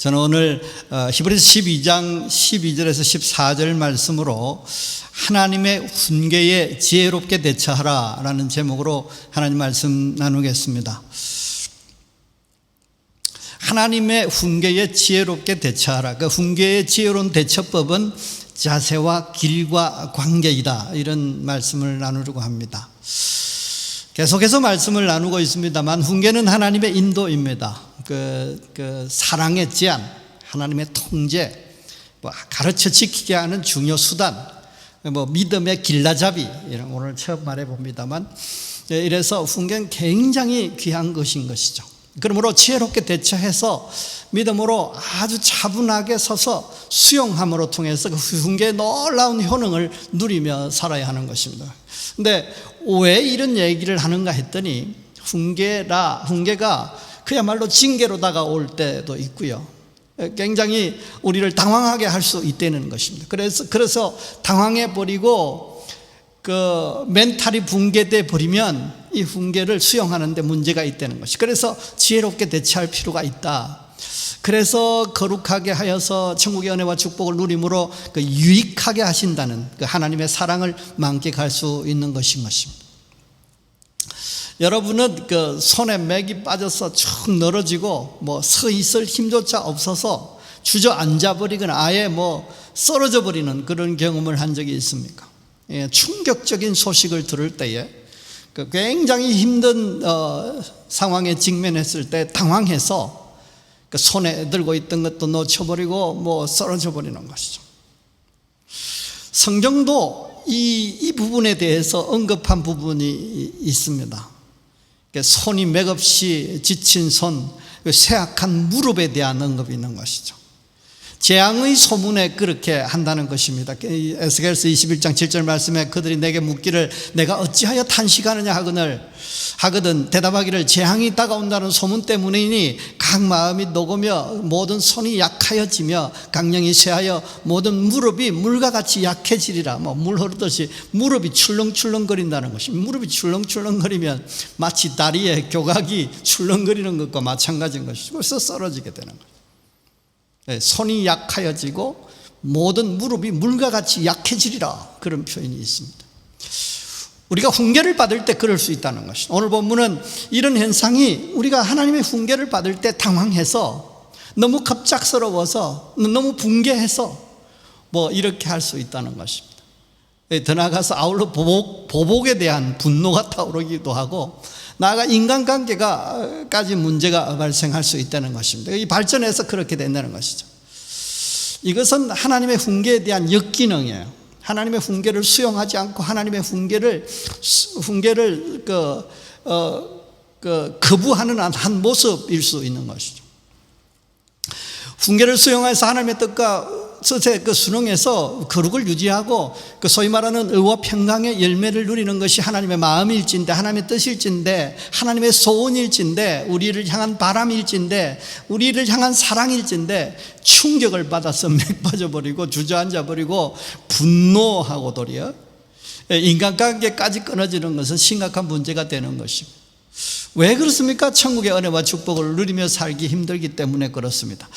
저는 오늘 히브리서 12장 12절에서 14절 말씀으로 하나님의 훈계에 지혜롭게 대처하라 라는 제목으로 하나님 말씀 나누겠습니다. 하나님의 훈계에 지혜롭게 대처하라. 그 훈계의 지혜로운 대처법은 자세와 길과 관계이다, 이런 말씀을 나누려고 합니다. 계속해서 말씀을 나누고 있습니다만 훈계는 하나님의 인도입니다. 그 사랑의 제안, 하나님의 통제, 가르쳐 지키게 하는 중요 수단, 믿음의 길라잡이, 이런 오늘 처음 말해봅니다만, 이래서 훈계는 굉장히 귀한 것인 것이죠. 그러므로 지혜롭게 대처해서 믿음으로 아주 차분하게 서서 수용함으로 통해서 그 훈계의 놀라운 효능을 누리며 살아야 하는 것입니다. 근데 왜 이런 얘기를 하는가 했더니 훈계가 그야말로 징계로 다가올 때도 있고요, 굉장히 우리를 당황하게 할 수 있다는 것입니다. 그래서 당황해버리고 멘탈이 붕괴돼 버리면 이 훈계를 수용하는 데 문제가 있다는 것이, 그래서 지혜롭게 대처할 필요가 있다. 그래서 거룩하게 하여서 천국의 은혜와 축복을 누림으로 유익하게 하신다는 하나님의 사랑을 만끽할 수 있는 것인 것입니다. 여러분은 손에 맥이 빠져서 쭉 늘어지고 서 있을 힘조차 없어서 주저앉아 버리거나 아예 쓰러져 버리는 그런 경험을 한 적이 있습니까? 충격적인 소식을 들을 때에 굉장히 힘든 상황에 직면했을 때 당황해서 손에 들고 있던 것도 놓쳐버리고 쓰러져 버리는 것이죠. 성경도 이 부분에 대해서 언급한 부분이 있습니다. 손이 맥없이 지친 손, 쇠약한 무릎에 대한 언급이 있는 것이죠. 재앙의 소문에 그렇게 한다는 것입니다. 에스겔서 21장 7절 말씀에 그들이 내게 묻기를 내가 어찌하여 탄식하느냐 하거든 대답하기를 재앙이 다가온다는 소문 때문이니 각 마음이 녹으며 모든 손이 약하여지며 강령이 쇠하여 모든 무릎이 물과 같이 약해지리라. 물 흐르듯이 무릎이 출렁출렁거린다는 것입니다. 무릎이 출렁출렁거리면 마치 다리에 교각이 출렁거리는 것과 마찬가지인 것이죠. 그래서 쓰러지게 되는 거예요. 손이 약하여지고 모든 무릎이 물과 같이 약해지리라, 그런 표현이 있습니다. 우리가 훈계를 받을 때 그럴 수 있다는 것이죠. 오늘 본문은 이런 현상이 우리가 하나님의 훈계를 받을 때 당황해서 너무 갑작스러워서 너무 붕괴해서 이렇게 할 수 있다는 것입니다. 더 나아가서 아울러 보복에 대한 분노가 타오르기도 하고 나아가 인간관계가까지 문제가 발생할 수 있다는 것입니다. 이 발전해서 그렇게 된다는 것이죠. 이것은 하나님의 훈계에 대한 역기능이에요. 하나님의 훈계를 수용하지 않고 하나님의 훈계를 거부하는 한 모습일 수 있는 것이죠. 훈계를 수용해서 하나님의 뜻과 뜻에 순응해서 거룩을 유지하고 소위 말하는 의와 평강의 열매를 누리는 것이 하나님의 마음일진데, 하나님의 뜻일진데, 하나님의 소원일진데, 우리를 향한 바람일진데, 우리를 향한 사랑일진데 충격을 받아서 맥 빠져버리고 주저앉아버리고 분노하고 도리어 인간관계까지 끊어지는 것은 심각한 문제가 되는 것입니다. 왜 그렇습니까? 천국의 은혜와 축복을 누리며 살기 힘들기 때문에 그렇습니다.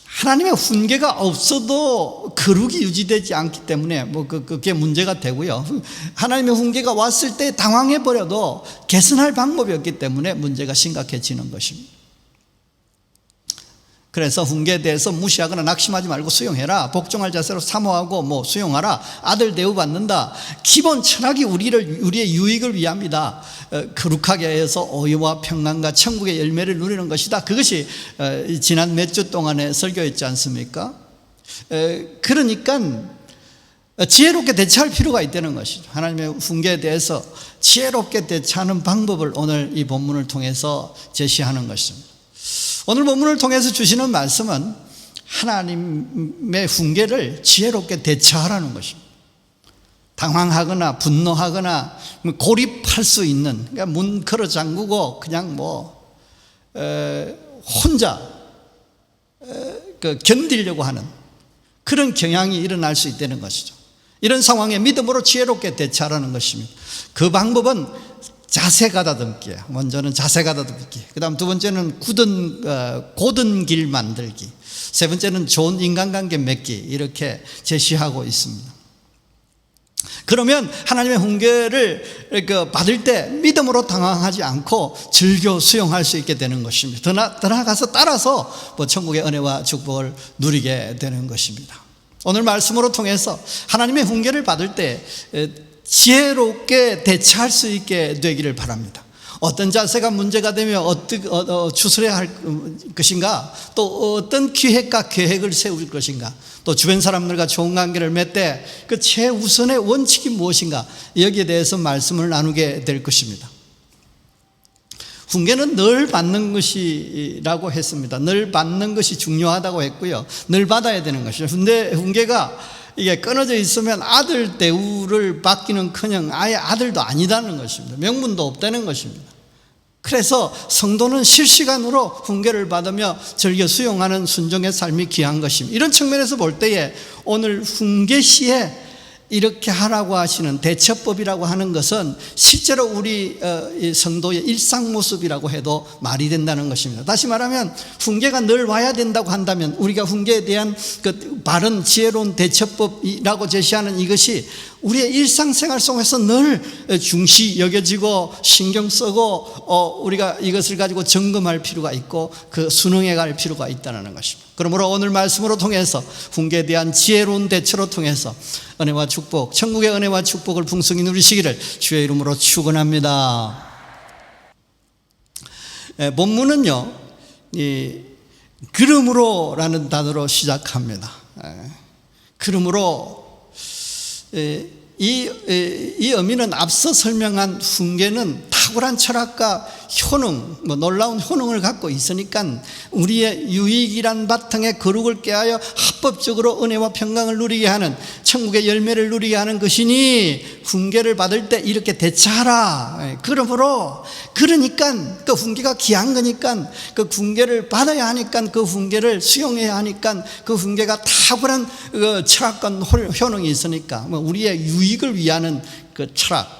하나님의 훈계가 없어도 거룩이 유지되지 않기 때문에 그게 문제가 되고요, 하나님의 훈계가 왔을 때 당황해버려도 개선할 방법이 없기 때문에 문제가 심각해지는 것입니다. 그래서 훈계에 대해서 무시하거나 낙심하지 말고 수용해라. 복종할 자세로 사모하고 수용하라. 아들 대우받는다. 기본 철학이 우리의 유익을 위함이다. 거룩하게 해서 의와 평강과 천국의 열매를 누리는 것이다. 그것이 지난 몇 주 동안의 설교였지 않습니까? 그러니까 지혜롭게 대처할 필요가 있다는 것이죠. 하나님의 훈계에 대해서 지혜롭게 대처하는 방법을 오늘 이 본문을 통해서 제시하는 것입니다. 오늘 본문을 통해서 주시는 말씀은 하나님의 훈계를 지혜롭게 대처하라는 것입니다. 당황하거나 분노하거나 고립할 수 있는, 그러니까 문 걸어 잠그고 그냥 혼자 견디려고 하는 그런 경향이 일어날 수 있다는 것이죠. 이런 상황에 믿음으로 지혜롭게 대처하라는 것입니다. 그 방법은 자세 가다듬기예요. 먼저는 자세 가다듬기. 그 다음 두 번째는 고든 길 만들기. 세 번째는 좋은 인간관계 맺기, 이렇게 제시하고 있습니다. 그러면 하나님의 훈계를 받을 때 믿음으로 당황하지 않고 즐겨 수용할 수 있게 되는 것입니다. 더 나아가서 따라서 천국의 은혜와 축복을 누리게 되는 것입니다. 오늘 말씀으로 통해서 하나님의 훈계를 받을 때 지혜롭게 대처할 수 있게 되기를 바랍니다. 어떤 자세가 문제가 되면 어떻게 추스려야 할 것인가, 또 어떤 기획과 계획을 세울 것인가, 또 주변 사람들과 좋은 관계를 맺되 그 최우선의 원칙이 무엇인가, 여기에 대해서 말씀을 나누게 될 것입니다. 훈계는 늘 받는 것이라고 했습니다. 늘 받는 것이 중요하다고 했고요, 늘 받아야 되는 것이죠. 훈계가 이게 끊어져 있으면 아들 대우를 받기는커녕 아예 아들도 아니다는 것입니다. 명분도 없다는 것입니다. 그래서 성도는 실시간으로 훈계를 받으며 즐겨 수용하는 순종의 삶이 귀한 것입니다. 이런 측면에서 볼 때에 오늘 훈계 시에 이렇게 하라고 하시는 대처법이라고 하는 것은 실제로 우리 성도의 일상 모습이라고 해도 말이 된다는 것입니다. 다시 말하면 훈계가 늘 와야 된다고 한다면 우리가 훈계에 대한 그 바른 지혜로운 대처법이라고 제시하는 이것이 우리의 일상생활 속에서 늘 중시 여겨지고 신경 쓰고 우리가 이것을 가지고 점검할 필요가 있고 그 순응해 갈 필요가 있다는 것입니다. 그러므로 오늘 말씀으로 통해서 훈계에 대한 지혜로운 대처로 통해서 은혜와 축복, 천국의 은혜와 축복을 풍성히 누리시기를 주의 이름으로 축원합니다. 본문은요, 그러므로라는 단어로 시작합니다. 그러므로 이 의미는 앞서 설명한 훈계는 탁월한 철학과 효능, 놀라운 효능을 갖고 있으니까 우리의 유익이란 바탕에 거룩을 깨하여 합법적으로 은혜와 평강을 누리게 하는, 천국의 열매를 누리게 하는 것이니 훈계를 받을 때 이렇게 대처하라. 그러므로 그러니까 그 훈계가 귀한 거니까 그 훈계를 받아야 하니까 그 훈계를 수용해야 하니까 그 훈계가 탁월한 철학과 효능이 있으니까 우리의 유익을 위하는 그 철학,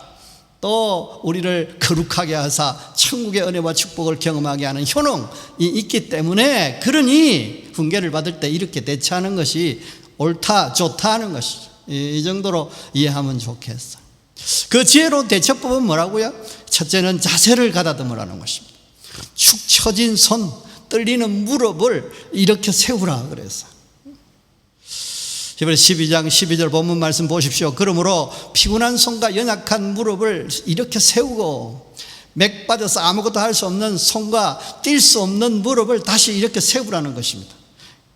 또 우리를 거룩하게 하사 천국의 은혜와 축복을 경험하게 하는 효능이 있기 때문에, 그러니 훈계를 받을 때 이렇게 대처하는 것이 옳다 좋다 하는 것이죠. 이 정도로 이해하면 좋겠어요. 그 지혜로운 대처법은 뭐라고요? 첫째는 자세를 가다듬으라는 것입니다. 축 처진 손, 떨리는 무릎을 이렇게 세우라 그랬어요. 히브리 12장 12절 본문 말씀 보십시오. 그러므로 피곤한 손과 연약한 무릎을 이렇게 세우고 맥 빠져서 아무것도 할 수 없는 손과 뛸 수 없는 무릎을 다시 이렇게 세우라는 것입니다.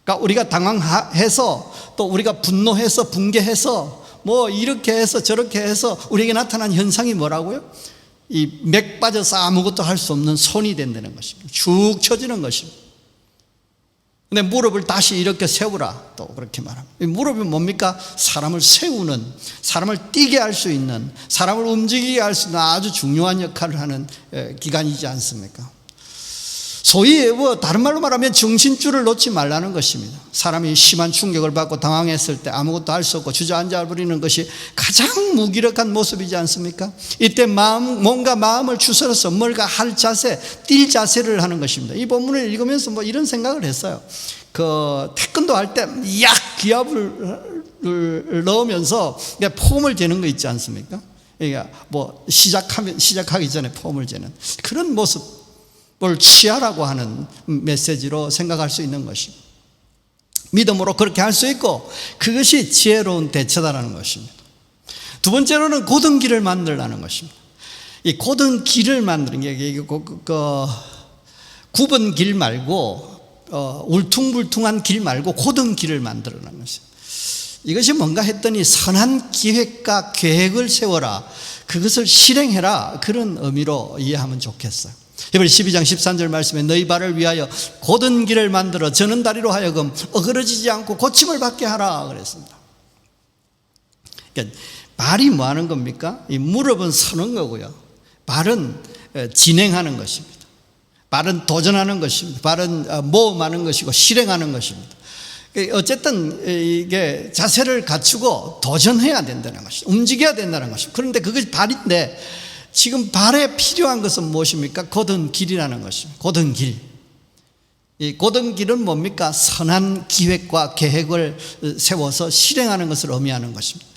그러니까 우리가 당황해서, 또 우리가 분노해서 붕괴해서 이렇게 해서 저렇게 해서 우리에게 나타난 현상이 뭐라고요? 이 맥 빠져서 아무것도 할 수 없는 손이 된다는 것입니다. 축 처지는 것입니다. 근데 무릎을 다시 이렇게 세우라, 또 그렇게 말합니다. 무릎이 뭡니까? 사람을 세우는, 사람을 뛰게 할 수 있는, 사람을 움직이게 할 수 있는 아주 중요한 역할을 하는 기관이지 않습니까? 소위 다른 말로 말하면 정신줄을 놓지 말라는 것입니다. 사람이 심한 충격을 받고 당황했을 때 아무것도 할 수 없고 주저앉아 버리는 것이 가장 무기력한 모습이지 않습니까? 이때 몸과 마음을 추스러서 뭔가 할 자세, 뛸 자세를 하는 것입니다. 이 본문을 읽으면서 이런 생각을 했어요. 태권도 할 때 기압을 넣으면서 폼을 재는 거 있지 않습니까? 그러니까 시작하기 전에 폼을 재는 그런 모습 을 취하라고 하는 메시지로 생각할 수 있는 것입니다. 믿음으로 그렇게 할 수 있고 그것이 지혜로운 대처다라는 것입니다. 두 번째로는 곧은 길을 만들라는 것입니다. 이 곧은 길을 만드는 게 굽은 길 말고 울퉁불퉁한 길 말고 곧은 길을 만들라는 것입니다. 이것이 뭔가 했더니 선한 기획과 계획을 세워라, 그것을 실행해라, 그런 의미로 이해하면 좋겠어요. 히브리 12장 13절 말씀에 너희 발을 위하여 곧은 길을 만들어 저는 다리로 하여금 어그러지지 않고 고침을 받게 하라 그랬습니다. 그러니까 발이 뭐 하는 겁니까? 이 무릎은 서는 거고요, 발은 진행하는 것입니다. 발은 도전하는 것입니다. 발은 모험하는 것이고 실행하는 것입니다. 어쨌든 이게 자세를 갖추고 도전해야 된다는 것입니다. 움직여야 된다는 것입니다. 그런데 그것이 발인데 지금 발에 필요한 것은 무엇입니까? 곧은 길이라는 것입니다. 곧은 길. 이 곧은 길은 뭡니까? 선한 기획과 계획을 세워서 실행하는 것을 의미하는 것입니다.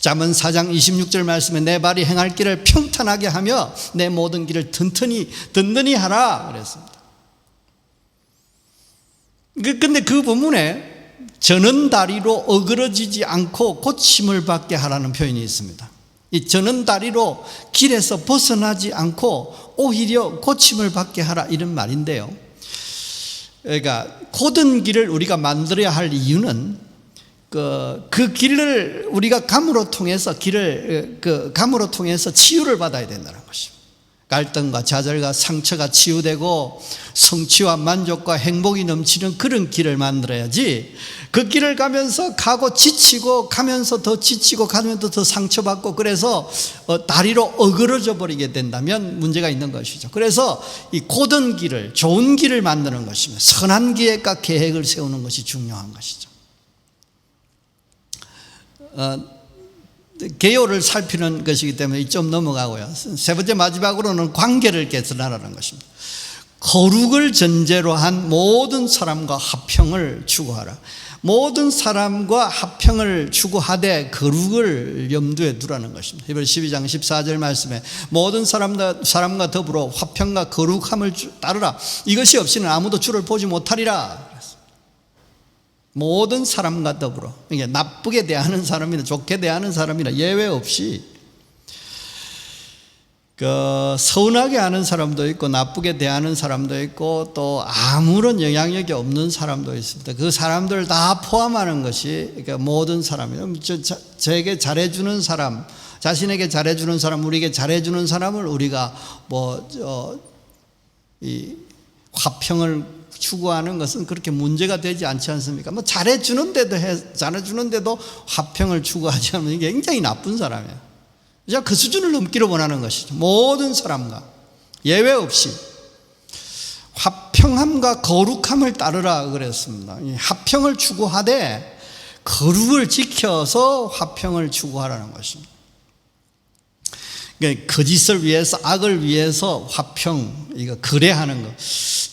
잠언 4장 26절 말씀에 내 발이 행할 길을 평탄하게 하며 내 모든 길을 든든히 하라 그랬습니다. 근데 그 부분에 저는 다리로 어그러지지 않고 고침을 받게 하라는 표현이 있습니다. 이 저는 다리로 길에서 벗어나지 않고 오히려 고침을 받게 하라 이런 말인데요. 그러니까 곧은 길을 우리가 만들어야 할 이유는 그 길을 우리가 감으로 통해서 감으로 통해서 치유를 받아야 된다는 것입니다. 갈등과 좌절과 상처가 치유되고 성취와 만족과 행복이 넘치는 그런 길을 만들어야지, 그 길을 가고 지치고 가면서 더 지치고 가면서 더 상처받고 그래서 다리로 어그러져 버리게 된다면 문제가 있는 것이죠. 그래서 이 곧은 길을, 좋은 길을 만드는 것이며 선한 계획과 계획을 세우는 것이 중요한 것이죠. 개요를 살피는 것이기 때문에 좀 넘어가고요. 세 번째 마지막으로는 관계를 개선하라는 것입니다. 거룩을 전제로 한 모든 사람과 화평을 추구하라. 모든 사람과 화평을 추구하되 거룩을 염두에 두라는 것입니다. 히브리서 12장 14절 말씀에 모든 사람과 더불어 화평과 거룩함을 따르라. 이것이 없이는 아무도 주를 보지 못하리라. 모든 사람과 더불어, 이게 나쁘게 대하는 사람이나 좋게 대하는 사람이나 예외 없이, 서운하게 하는 사람도 있고 나쁘게 대하는 사람도 있고 또 아무런 영향력이 없는 사람도 있습니다. 그 사람들 다 포함하는 것이 그러니까 모든 사람이에요. 저에게 잘해주는 사람, 자신에게 잘해주는 사람, 우리에게 잘해주는 사람을 우리가 이 화평을 추구하는 것은 그렇게 문제가 되지 않지 않습니까? 잘해주는데도 화평을 추구하지 않으면 굉장히 나쁜 사람이에요. 그 수준을 넘기를 원하는 것이죠. 모든 사람과 예외 없이 화평함과 거룩함을 따르라 그랬습니다. 화평을 추구하되 거룩을 지켜서 화평을 추구하라는 것입니다. 거짓을 위해서, 악을 위해서 화평, 이거 거래하는 것.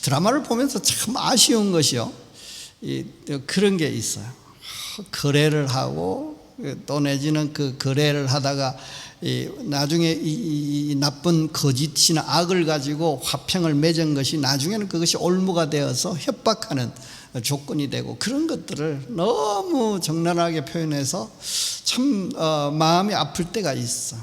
드라마를 보면서 참 아쉬운 것이요, 그런 게 있어요. 거래를 하고 또 내지는 그 거래를 하다가 나중에 이 나쁜 거짓이나 악을 가지고 화평을 맺은 것이 나중에는 그것이 올무가 되어서 협박하는 조건이 되고, 그런 것들을 너무 적나라하게 표현해서 참 마음이 아플 때가 있어.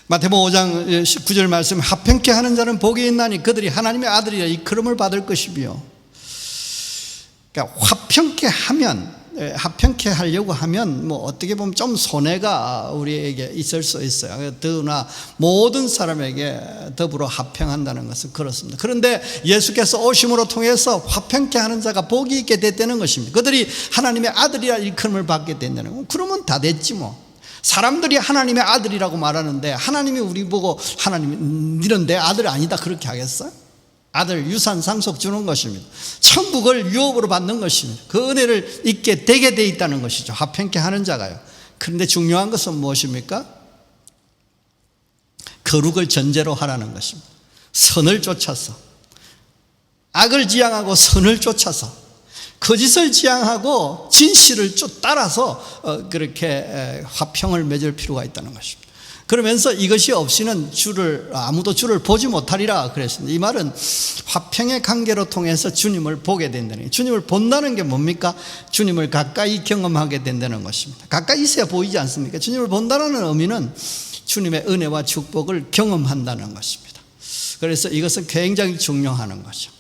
마태복음 5장 19절 말씀, 화평케 하는 자는 복이 있나니 그들이 하나님의 아들이라 일컬음을 받을 것이며. 그러니까 화평케 하려고 하면 어떻게 보면 좀 손해가 우리에게 있을 수 있어요. 더구나 모든 사람에게 더불어 화평한다는 것은 그렇습니다. 그런데 예수께서 오심으로 통해서 화평케 하는 자가 복이 있게 됐다는 것입니다. 그들이 하나님의 아들이라 일컬음을 받게 된다는 거. 그러면 다 됐지 뭐. 사람들이 하나님의 아들이라고 말하는데 하나님이 우리 보고 하나님, 너는 내 아들 아니다 그렇게 하겠어요? 아들 유산 상속 주는 것입니다. 천국을 유업으로 받는 것입니다. 그 은혜를 잊게 되게 돼 있다는 것이죠. 화평케 하는 자가요. 그런데 중요한 것은 무엇입니까? 거룩을 전제로 하라는 것입니다. 선을 쫓아서, 악을 지향하고 선을 쫓아서, 거짓을 지향하고 진실을 쭉 따라서 그렇게 화평을 맺을 필요가 있다는 것입니다. 그러면서 이것이 없이는 아무도 주를 보지 못하리라 그랬습니다. 이 말은 화평의 관계로 통해서 주님을 보게 된다는 거예요. 주님을 본다는 게 뭡니까? 주님을 가까이 경험하게 된다는 것입니다. 가까이 있어야 보이지 않습니까? 주님을 본다는 의미는 주님의 은혜와 축복을 경험한다는 것입니다. 그래서 이것은 굉장히 중요한 거죠.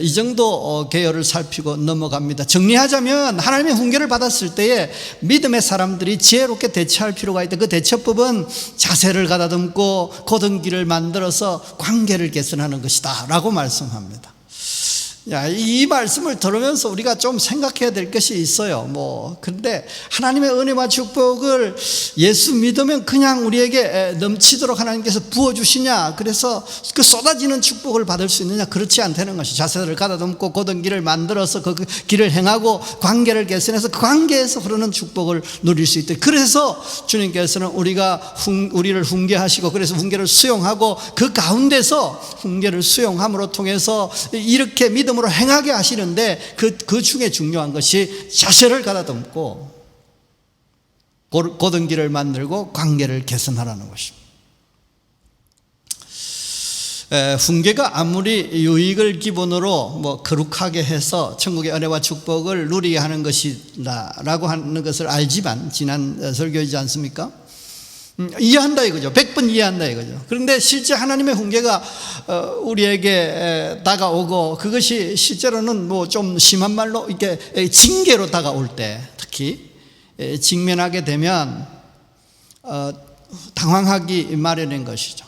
이 정도 개요를 살피고 넘어갑니다. 정리하자면 하나님의 훈계를 받았을 때에 믿음의 사람들이 지혜롭게 대처할 필요가 있다. 그 대처법은 자세를 가다듬고 곧은 길을 만들어서 관계를 개선하는 것이다 라고 말씀합니다. 이 말씀을 들으면서 우리가 좀 생각해야 될 것이 있어요. 근데 하나님의 은혜와 축복을 예수 믿으면 그냥 우리에게 넘치도록 하나님께서 부어주시냐, 그래서 그 쏟아지는 축복을 받을 수 있느냐? 그렇지 않다는 것이, 자세를 가다듬고 곧은 길을 만들어서 그 길을 행하고 관계를 개선해서 그 관계에서 흐르는 축복을 누릴 수 있다. 그래서 주님께서는 우리를 훈계하시고, 그래서 훈계를 수용하고 그 가운데서 훈계를 수용함으로 통해서 이렇게 믿음으로 마음으로 행하게 하시는데 그 중에 중요한 것이 자세를 가다듬고 곧은 길을 만들고 관계를 개선하라는 것입니다. 훈계가 아무리 유익을 기본으로 거룩하게 해서 천국의 은혜와 축복을 누리게 하는 것이라고 하는 것을 알지만, 지난 설교이지 않습니까? 이해한다 이거죠. 100번 이해한다 이거죠. 그런데 실제 하나님의 훈계가 우리에게 다가오고, 그것이 실제로는 좀 심한 말로 이렇게 징계로 다가올 때, 특히 직면하게 되면 당황하기 마련인 것이죠.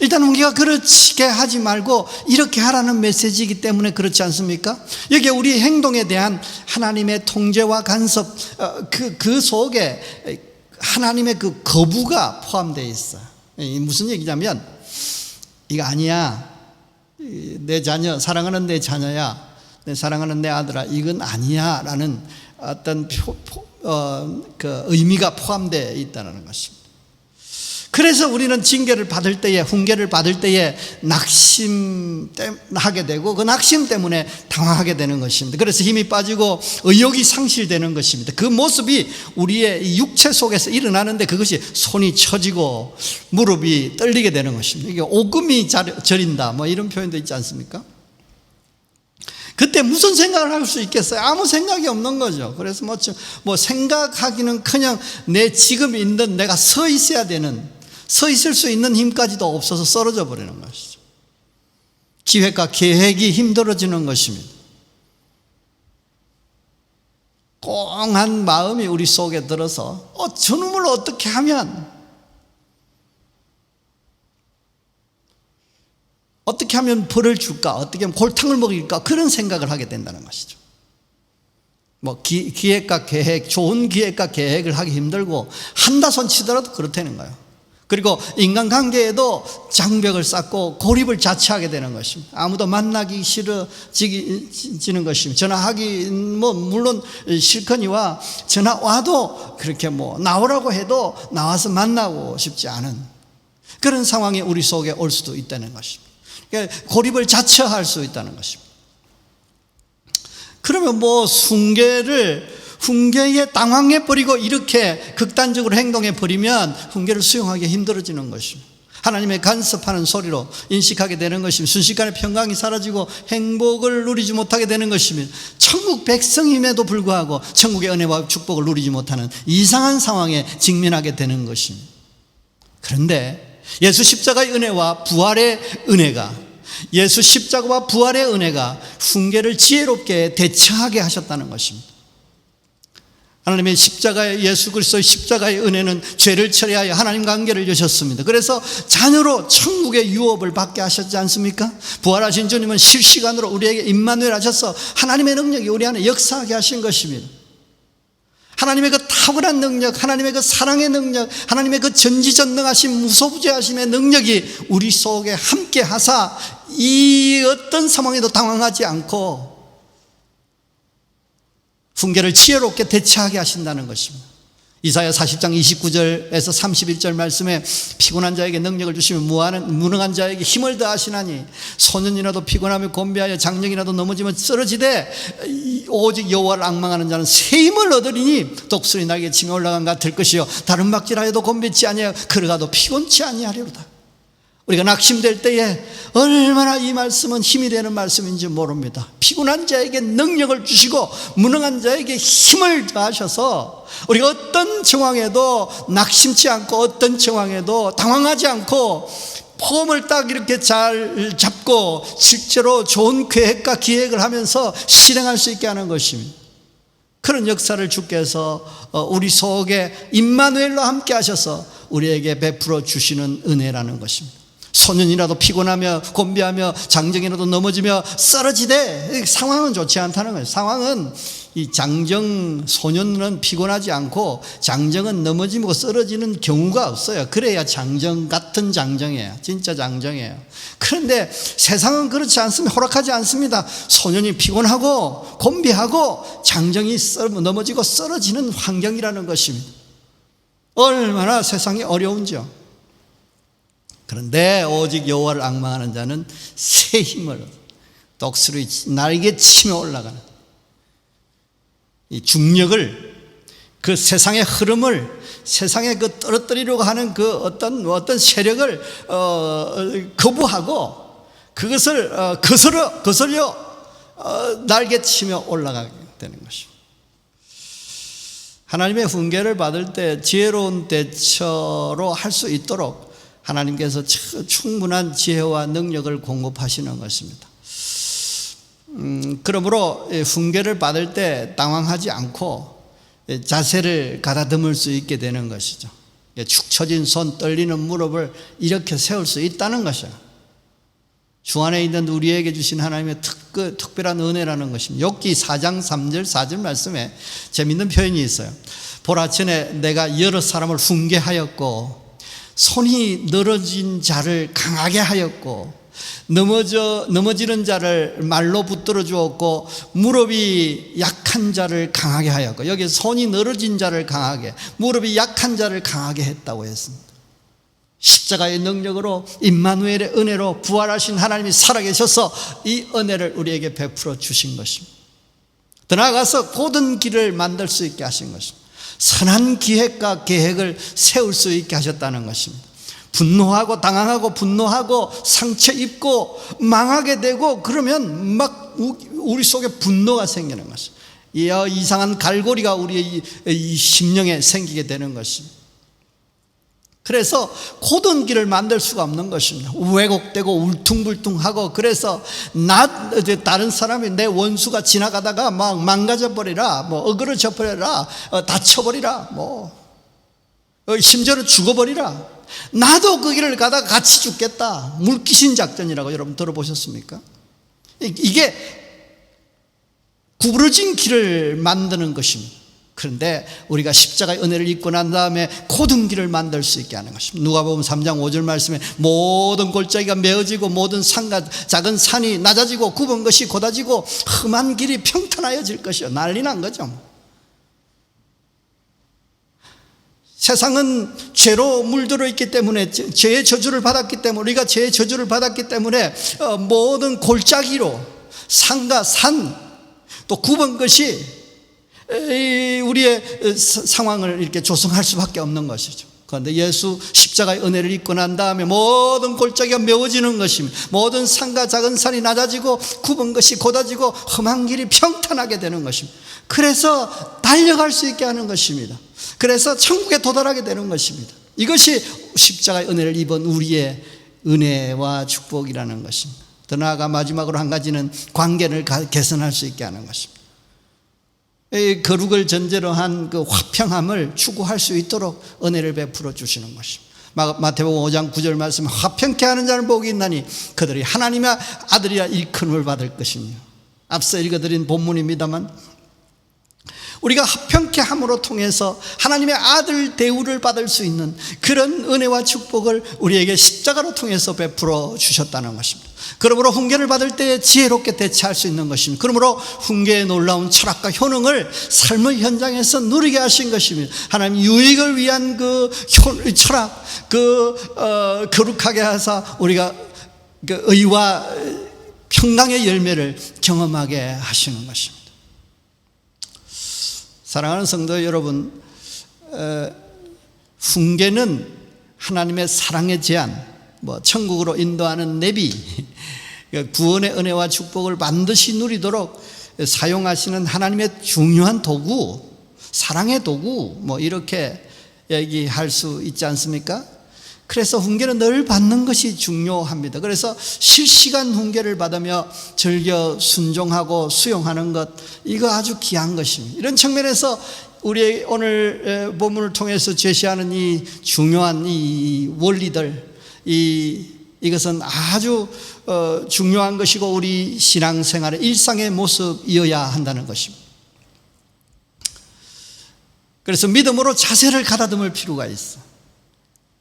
일단 훈계가 그렇게 하지 말고 이렇게 하라는 메시지이기 때문에 그렇지 않습니까? 여기에 우리 행동에 대한 하나님의 통제와 간섭, 그 속에 하나님의 그 거부가 포함되어 있어요. 무슨 얘기냐면, 이거 아니야, 내 자녀, 사랑하는 내 자녀야, 내 사랑하는 내 아들아, 이건 아니야 라는 어떤 그 의미가 포함되어 있다는 것입니다. 그래서 우리는 징계를 받을 때에, 훈계를 받을 때에 낙심하게 되고, 그 낙심 때문에 당황하게 되는 것입니다. 그래서 힘이 빠지고 의욕이 상실되는 것입니다. 그 모습이 우리의 육체 속에서 일어나는데, 그것이 손이 처지고 무릎이 떨리게 되는 것입니다. 이게 오금이 저린다 이런 표현도 있지 않습니까? 그때 무슨 생각을 할 수 있겠어요? 아무 생각이 없는 거죠. 그래서 생각하기는 그냥 내 지금 있는, 내가 서 있을 수 있는 힘까지도 없어서 쓰러져 버리는 것이죠. 기획과 계획이 힘들어지는 것입니다. 꽁한 마음이 우리 속에 들어서 저놈을 어떻게 하면 벌을 줄까, 어떻게 하면 골탕을 먹일까, 그런 생각을 하게 된다는 것이죠. 기획과 계획, 좋은 기획과 계획을 하기 힘들고 한다 손 치더라도 그렇다는 거예요. 그리고 인간관계에도 장벽을 쌓고 고립을 자처하게 되는 것입니다. 아무도 만나기 싫어지는 것입니다. 전화하기 물론 싫거니와 전화 와도 그렇게 나오라고 해도 나와서 만나고 싶지 않은 그런 상황이 우리 속에 올 수도 있다는 것입니다. 그러니까 고립을 자처할 수 있다는 것입니다. 그러면 훈계에 당황해버리고 이렇게 극단적으로 행동해버리면 훈계를 수용하기 힘들어지는 것입니다. 하나님의 간섭하는 소리로 인식하게 되는 것입니다. 순식간에 평강이 사라지고 행복을 누리지 못하게 되는 것입니다. 천국 백성임에도 불구하고 천국의 은혜와 축복을 누리지 못하는 이상한 상황에 직면하게 되는 것입니다. 그런데 예수 십자가의 은혜와 부활의 은혜가, 예수 십자가와 부활의 은혜가 훈계를 지혜롭게 대처하게 하셨다는 것입니다. 하나님의 십자가의, 예수 그리스도의 십자가의 은혜는 죄를 처리하여 하나님 관계를 여셨습니다. 그래서 자녀로 천국의 유업을 받게 하셨지 않습니까? 부활하신 주님은 실시간으로 우리에게 임마누엘 하셔서 하나님의 능력이 우리 안에 역사하게 하신 것입니다. 하나님의 그 탁월한 능력, 하나님의 그 사랑의 능력, 하나님의 그 전지전능하신 무소부재하심의 능력이 우리 속에 함께 하사 이 어떤 상황에도 당황하지 않고 훈계를 지혜롭게 대처하게 하신다는 것입니다. 이사야 40장 29절에서 31절 말씀에 피곤한 자에게 능력을 주시며 무능한 자에게 힘을 더하시나니 소년이라도 피곤하며 곤비하여 장정이라도 넘어지면 쓰러지되 오직 여호와를 앙망하는 자는 새 힘을 얻으리니 독수리 날개 치며 올라간 것 같을 것이요 다른 박질하여도 곤비치 아니하여 걸어가도 피곤치 아니하리로다. 우리가 낙심될 때에 얼마나 이 말씀은 힘이 되는 말씀인지 모릅니다. 피곤한 자에게 능력을 주시고 무능한 자에게 힘을 더하셔서 우리가 어떤 정황에도 낙심치 않고 어떤 정황에도 당황하지 않고 폼을 딱 이렇게 잘 잡고 실제로 좋은 계획과 기획을 하면서 실행할 수 있게 하는 것입니다. 그런 역사를 주께서 우리 속에 임마누엘로 함께 하셔서 우리에게 베풀어 주시는 은혜라는 것입니다. 소년이라도 피곤하며 곤비하며 장정이라도 넘어지며 쓰러지되 상황은 좋지 않다는 거예요. 상황은 이 소년은 피곤하지 않고 장정은 넘어지고 쓰러지는 경우가 없어요. 그래야 장정 같은 장정이에요. 진짜 장정이에요. 그런데 세상은 그렇지 않습니다. 허락하지 않습니다. 소년이 피곤하고 곤비하고 장정이 넘어지고 쓰러지는 환경이라는 것입니다. 얼마나 세상이 어려운지요. 그런데 오직 여호와를 앙망하는 자는 새 힘을 독수리 날개치며 올라가는 이 중력을, 그 세상의 흐름을, 세상에 그 떨어뜨리려고 하는 그 어떤 세력을 거부하고 그것을 거슬려 날개치며 올라가게 되는 것입니다. 하나님의 훈계를 받을 때 지혜로운 대처로 할 수 있도록 하나님께서 충분한 지혜와 능력을 공급하시는 것입니다. 그러므로 훈계를 받을 때 당황하지 않고 자세를 가다듬을 수 있게 되는 것이죠. 축 처진 손, 떨리는 무릎을 이렇게 세울 수 있다는 것이에요. 주 안에 있는 우리에게 주신 하나님의 특별한 은혜라는 것입니다. 욥기 4장 3절 4절 말씀에 재밌는 표현이 있어요. 보라, 전에 내가 여러 사람을 훈계하였고 손이 늘어진 자를 강하게 하였고 넘어지는 자를 말로 붙들어 주었고 무릎이 약한 자를 강하게 하였고, 여기 손이 늘어진 자를 강하게, 무릎이 약한 자를 강하게 했다고 했습니다. 십자가의 능력으로, 임마누엘의 은혜로 부활하신 하나님이 살아계셔서 이 은혜를 우리에게 베풀어 주신 것입니다. 더 나아가서 고든 길을 만들 수 있게 하신 것입니다. 선한 기획과 계획을 세울 수 있게 하셨다는 것입니다. 분노하고 당황하고 분노하고 상처 입고 망하게 되고 그러면 막 우리 속에 분노가 생기는 것입니다. 이상한 갈고리가 우리의 이 심령에 생기게 되는 것입니다. 그래서 고든 길을 만들 수가 없는 것입니다. 왜곡되고 울퉁불퉁하고, 그래서 다른 사람이, 내 원수가 지나가다가 막 망가져버리라, 뭐 어그러져 버리라, 다쳐버리라, 심지어는 죽어버리라, 나도 그 길을 가다가 같이 죽겠다, 물귀신 작전이라고 여러분 들어보셨습니까? 이게 구부러진 길을 만드는 것입니다. 그런데 우리가 십자가의 은혜를 입고 난 다음에 고든 길을 만들 수 있게 하는 것입니다. 누가복음 3장 5절 말씀에 모든 골짜기가 메어지고 모든 산과 작은 산이 낮아지고 굽은 것이 곧아지고 험한 길이 평탄하여질 것이요. 난리 난 거죠. 세상은 죄로 물들어 있기 때문에, 죄의 저주를 받았기 때문에, 우리가 죄의 저주를 받았기 때문에 모든 골짜기로 산과 산, 또 굽은 것이 우리의 상황을 이렇게 조성할 수밖에 없는 것이죠. 그런데 예수 십자가의 은혜를 입고 난 다음에 모든 골짜기가 메워지는 것입니다. 모든 산과 작은 산이 낮아지고 굽은 것이 곧아지고 험한 길이 평탄하게 되는 것입니다. 그래서 달려갈 수 있게 하는 것입니다. 그래서 천국에 도달하게 되는 것입니다. 이것이 십자가의 은혜를 입은 우리의 은혜와 축복이라는 것입니다. 더 나아가 마지막으로 한 가지는 관계를 개선할 수 있게 하는 것입니다. 거룩을 전제로 한 그 화평함을 추구할 수 있도록 은혜를 베풀어 주시는 것입니다. 마태복음 5장 9절 말씀, 화평케 하는 자는 복이 있나니 그들이 하나님의 아들이라 일컬음을 받을 것이며, 앞서 읽어드린 본문입니다만 우리가 화평케 함으로 통해서 하나님의 아들 대우를 받을 수 있는 그런 은혜와 축복을 우리에게 십자가로 통해서 베풀어 주셨다는 것입니다. 그러므로 훈계를 받을 때 지혜롭게 대처할 수 있는 것입니다. 그러므로 훈계의 놀라운 철학과 효능을 삶의 현장에서 누리게 하신 것입니다. 하나님 유익을 위한 그 철학, 거룩하게 하사 우리가 그 의와 평강의 열매를 경험하게 하시는 것입니다. 사랑하는 성도 여러분, 훈계는 하나님의 사랑의 제안, 천국으로 인도하는 내비, 구원의 은혜와 축복을 반드시 누리도록 사용하시는 하나님의 중요한 도구, 사랑의 도구, 이렇게 얘기할 수 있지 않습니까? 그래서 훈계는 늘 받는 것이 중요합니다. 그래서 실시간 훈계를 받으며 즐겨 순종하고 수용하는 것, 이거 아주 귀한 것입니다. 이런 측면에서 우리 오늘 본문을 통해서 제시하는 이 중요한 이 원리들, 이것은 아주 중요한 것이고 우리 신앙생활의 일상의 모습이어야 한다는 것입니다. 그래서 믿음으로 자세를 가다듬을 필요가 있어.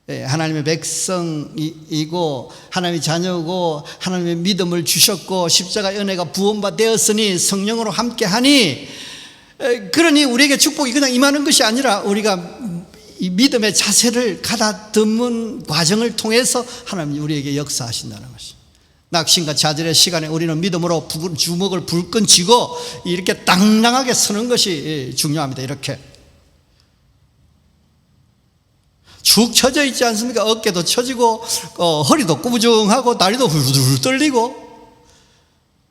하나님의 백성이고 하나님의 자녀고 하나님의 믿음을 주셨고 십자가의 은혜가 부원바 되었으니 성령으로 함께하니, 그러니 우리에게 축복이 그냥 임하는 것이 아니라 우리가 이 믿음의 자세를 가다듬는 과정을 통해서 하나님이 우리에게 역사하신다는 것입니다. 낙심과 좌절의 시간에 우리는 믿음으로 주먹을 불끈 쥐고 이렇게 당당하게 서는 것이 중요합니다. 이렇게 축 처져 있지 않습니까? 어깨도 처지고 허리도 꾸부중하고 다리도 훌훌 떨리고,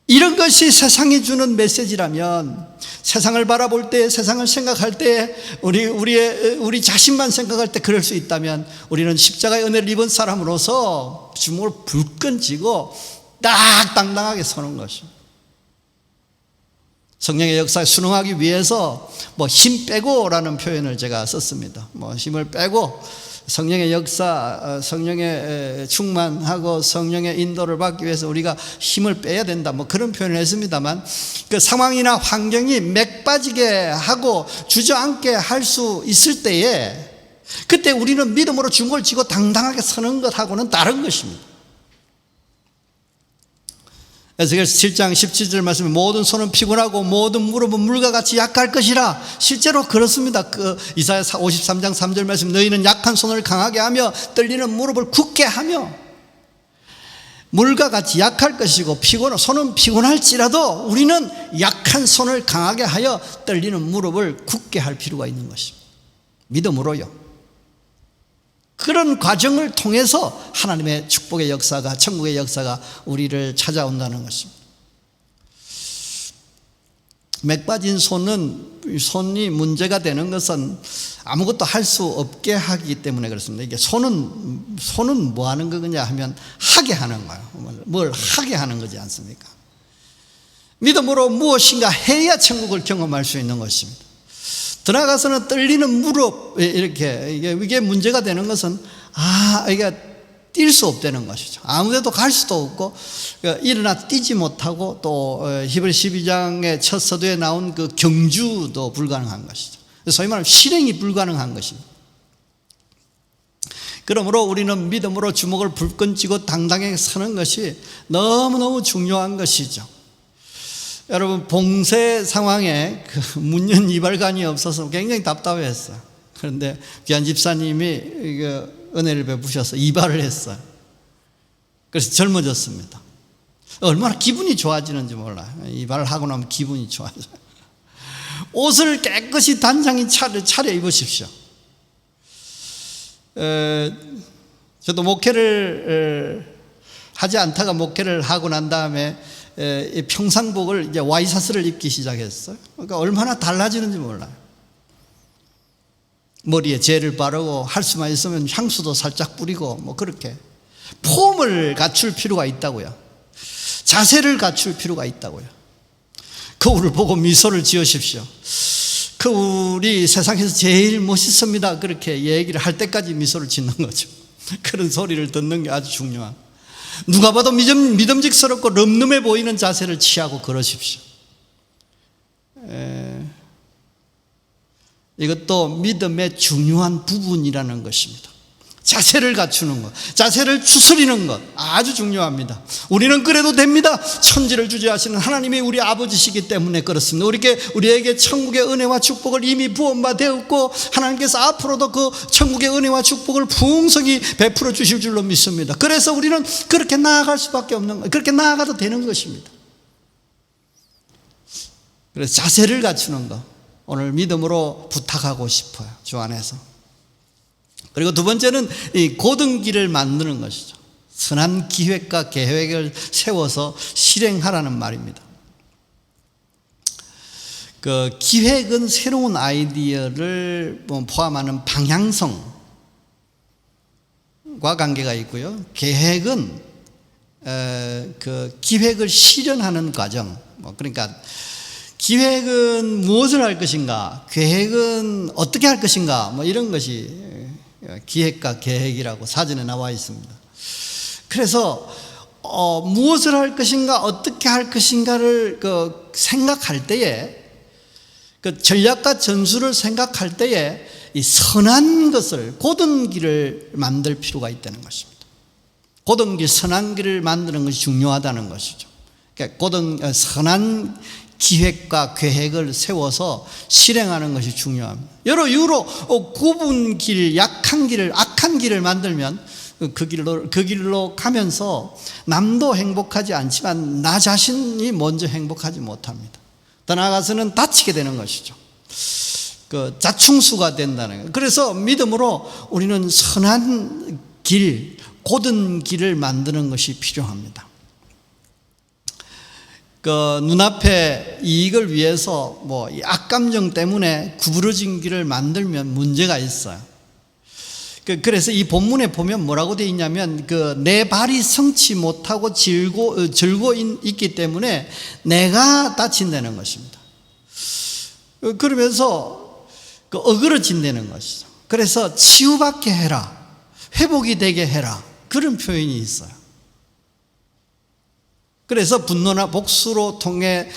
이런 것이 세상이 주는 메시지라면, 세상을 바라볼 때, 세상을 생각할 때, 우리 자신만 생각할 때 그럴 수 있다면, 우리는 십자가의 은혜를 입은 사람으로서 주먹을 불끈 쥐고 딱 당당하게 서는 것입니다. 성령의 역사에 순응하기 위해서 힘 빼고라는 표현을 제가 썼습니다. 힘을 빼고 성령의 역사, 성령의 충만하고 성령의 인도를 받기 위해서 우리가 힘을 빼야 된다, 그런 표현을 했습니다만, 그 상황이나 환경이 맥 빠지게 하고 주저앉게 할 수 있을 때에, 그때 우리는 믿음으로 주먹을 쥐고 당당하게 서는 것하고는 다른 것입니다. 에스겔서 7장 17절 말씀에 모든 손은 피곤하고 모든 무릎은 물과 같이 약할 것이라. 실제로 그렇습니다. 이사야 53장 3절 말씀, 너희는 약한 손을 강하게 하며 떨리는 무릎을 굳게 하며, 물과 같이 약할 것이고 손은 피곤할지라도 우리는 약한 손을 강하게 하여 떨리는 무릎을 굳게 할 필요가 있는 것입니다. 믿음으로요. 그런 과정을 통해서 하나님의 축복의 역사가, 천국의 역사가 우리를 찾아온다는 것입니다. 맥 빠진 손이 문제가 되는 것은 아무것도 할 수 없게 하기 때문에 그렇습니다. 이게 손은 뭐 하는 거냐 하면 하게 하는 거예요. 뭘 하게 하는 거지 않습니까? 믿음으로 무엇인가 해야 천국을 경험할 수 있는 것입니다. 더 나아가서는 떨리는 무릎, 이게 문제가 되는 것은, 이게 뛸 수 없다는 것이죠. 아무데도 갈 수도 없고, 일어나 뛰지 못하고, 또 히브리 12장의 첫 서두에 나온 그 경주도 불가능한 것이죠. 소위 말하면 실행이 불가능한 것입니다. 그러므로 우리는 믿음으로 주먹을 불끈 쥐고 당당하게 서는 것이 너무너무 중요한 것이죠. 여러분, 봉쇄 상황에 문연 이발관이 없어서 굉장히 답답했어요. 그런데 귀한 집사님이 은혜를 베푸셔서 이발을 했어요. 그래서 젊어졌습니다. 얼마나 기분이 좋아지는지 몰라요. 이발을 하고 나면 기분이 좋아져요. 옷을 깨끗이 단장히 차려 입으십시오. 저도 목회를 하지 않다가 목회를 하고 난 다음에 평상복을 이제 와이셔츠를 입기 시작했어요. 그러니까 얼마나 달라지는지 몰라요. 머리에 젤을 바르고 할 수만 있으면 향수도 살짝 뿌리고 그렇게 폼을 갖출 필요가 있다고요. 자세를 갖출 필요가 있다고요. 거울을 보고 미소를 지으십시오. 거울이 세상에서 제일 멋있습니다, 그렇게 얘기를 할 때까지 미소를 짓는 거죠. 그런 소리를 듣는 게 아주 중요한, 누가 봐도 믿음직스럽고 름름해 보이는 자세를 취하고 그러십시오. 이것도 믿음의 중요한 부분이라는 것입니다. 자세를 갖추는 것, 자세를 추스리는 것 아주 중요합니다. 우리는 그래도 됩니다. 천지를 주재하시는 하나님이 우리 아버지시기 때문에 그렇습니다. 우리에게 천국의 은혜와 축복을 이미 부恩받았고 하나님께서 앞으로도 그 천국의 은혜와 축복을 풍성히 베풀어 주실 줄로 믿습니다. 그래서 우리는 그렇게 나아갈 수밖에 없는 거예요. 그렇게 나아가도 되는 것입니다. 그래서 자세를 갖추는 것, 오늘 믿음으로 부탁하고 싶어요, 주 안에서. 그리고 두 번째는 이 고든 길을 만드는 것이죠. 선한 기획과 계획을 세워서 실행하라는 말입니다. 그 기획은 새로운 아이디어를 포함하는 방향성과 관계가 있고요. 계획은 그 기획을 실현하는 과정. 그러니까 기획은 무엇을 할 것인가, 계획은 어떻게 할 것인가, 이런 것이 기획과 계획이라고 사전에 나와 있습니다. 그래서 무엇을 할 것인가, 어떻게 할 것인가를 생각할 때에, 그 전략과 전술을 생각할 때에 이 선한 것을, 고든 길을 만들 필요가 있다는 것입니다. 고든 길, 선한 길을 만드는 것이 중요하다는 것이죠. 그러니까 선한 기획과 계획을 세워서 실행하는 것이 중요합니다. 여러 이유로 굽은 길, 약한 길을, 악한 길을 만들면 그 길로 가면서 남도 행복하지 않지만 나 자신이 먼저 행복하지 못합니다. 더 나아가서는 다치게 되는 것이죠. 그 자충수가 된다는 거예요. 그래서 믿음으로 우리는 선한 길, 곧은 길을 만드는 것이 필요합니다. 그 눈앞에 이익을 위해서 뭐 악감정 때문에 구부러진 길을 만들면 문제가 있어요. 그래서 이 본문에 보면 뭐라고 되어 있냐면 내 발이 성치 못하고 질고 있기 때문에 내가 다친다는 것입니다. 그러면서 어그러진다는 것이죠. 그래서 치유받게 해라, 회복이 되게 해라, 그런 표현이 있어요. 그래서 분노나 복수로 통해